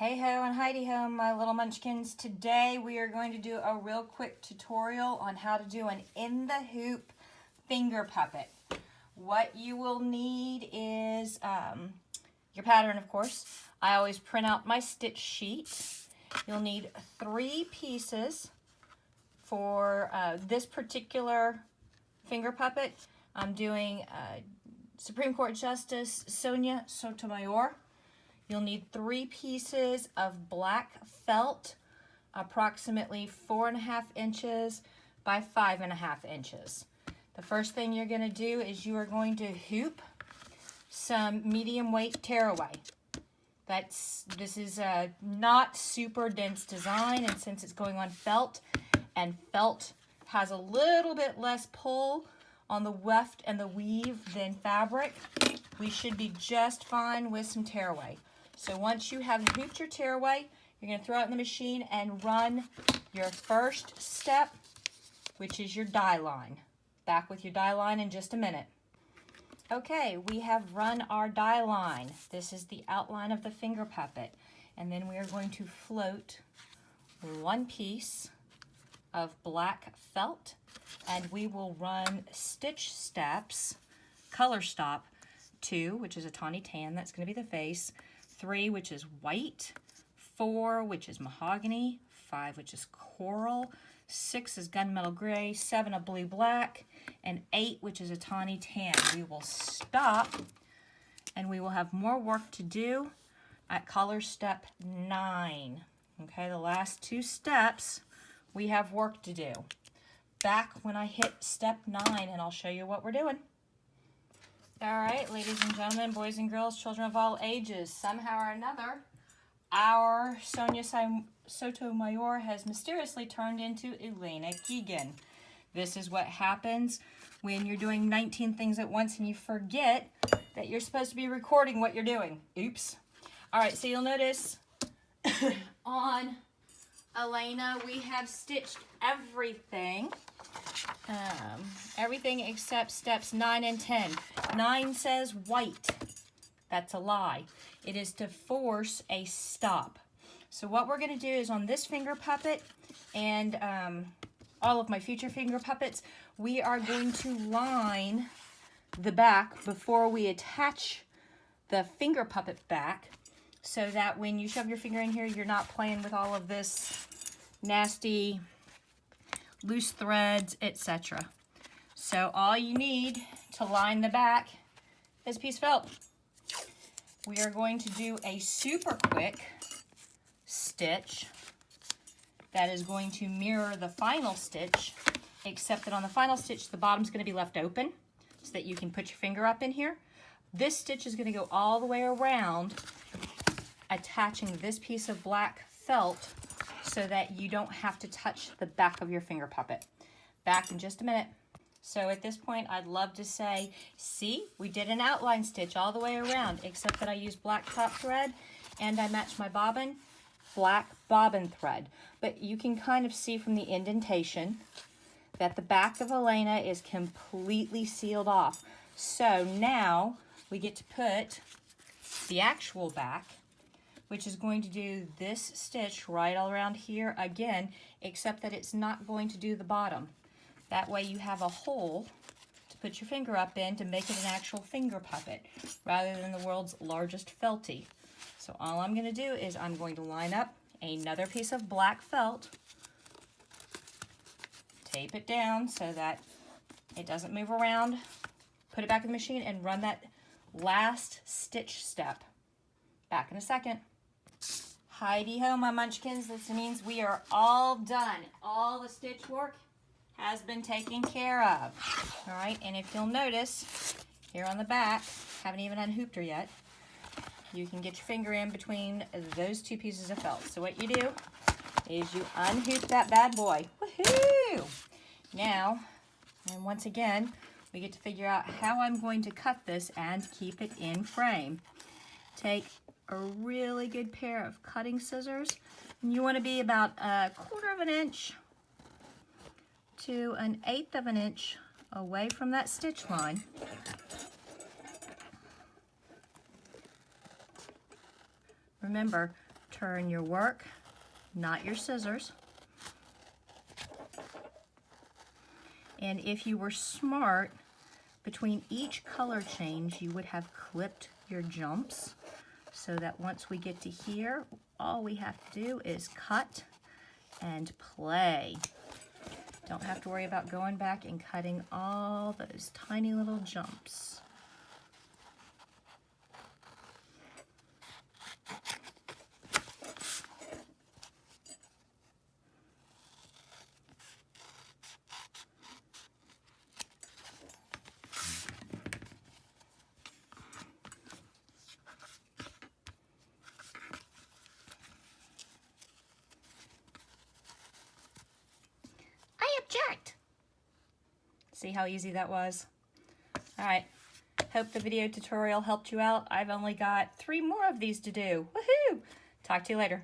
Hey ho and Heidi ho, my little munchkins. Today we are going to do a real quick tutorial on how to do an in the hoop finger puppet. What you will need is your pattern, of course. I always print out my stitch sheet. You'll need 3 pieces for this particular finger puppet. I'm doing Supreme Court Justice Sonia Sotomayor. You'll need 3 pieces of black felt, approximately 4.5 inches by 5.5 inches. The first thing you're going to do is you are going to hoop some medium weight tearaway. This is a not super dense design, and since it's going on felt, and felt has a little bit less pull on the weft and the weave than fabric, we should be just fine with some tearaway. So once you have hooped your tearaway, you're going to throw it in the machine and run your first step, which is your die line. Back with your die line in just a minute. Okay, we have run our die line. This is the outline of the finger puppet. And then we are going to float 1 piece of black felt, and we will run stitch steps, color stop 2, which is a tawny tan, that's going to be the face, 3, which is white, 4, which is mahogany, 5, which is coral, 6 is gunmetal gray, 7 a blue black, and 8, which is a tawny tan. We will stop, and we will have more work to do at color step 9. Okay, the last 2 steps, we have work to do. Back when I hit step 9, and I'll show you what we're doing. All right, ladies and gentlemen, boys and girls, children of all ages, somehow or another, our Sonia Sotomayor has mysteriously turned into Elena Keegan. This is what happens when you're doing 19 things at once and you forget that you're supposed to be recording what you're doing. Oops. All right, so you'll notice on Elena, we have stitched everything. Everything except steps 9 and 10. 9 says white. That's a lie. It is to force a stop. So what we're going to do is on this finger puppet and all of my future finger puppets, we are going to line the back before we attach the finger puppet back, so that when you shove your finger in here, you're not playing with all of this nasty loose threads, etc. So all you need to line the back is a piece of felt. We are going to do a super quick stitch that is going to mirror the final stitch, except that on the final stitch, the bottom's going to be left open so that you can put your finger up in here. This stitch is going to go all the way around, attaching this piece of black felt so that you don't have to touch the back of your finger puppet. Back in just a minute. So at this point, I'd love to say, see, we did an outline stitch all the way around, except that I used black top thread and I matched my bobbin, black bobbin thread. But you can kind of see from the indentation that the back of Elena is completely sealed off. So now we get to put the actual back, which is going to do this stitch right all around here again, except that it's not going to do the bottom. That way you have a hole to put your finger up in to make it an actual finger puppet, rather than the world's largest felty. So all I'm going to do is I'm going to line up another piece of black felt, tape it down so that it doesn't move around, put it back in the machine, and run that last stitch step. Back in a second. Heidi ho, my munchkins. This means we are all done. All the stitch work has been taken care of. All right, and if you'll notice, here on the back, haven't even unhooped her yet, you can get your finger in between those 2 pieces of felt. So what you do is you unhoop that bad boy. Woohoo! Now, and once again, we get to figure out how I'm going to cut this and keep it in frame. Take a really good pair of cutting scissors, and you want to be about 1/4 of an inch to 1/8 of an inch away from that stitch line. Remember, turn your work, not your scissors. And if you were smart, between each color change, you would have clipped your jumps so that once we get to here, all we have to do is cut and play. Don't have to worry about going back and cutting all those tiny little jumps. Object. See how easy that was? All right, hope the video tutorial helped you out. I've only got 3 more of these to do. Woohoo! Talk to you later.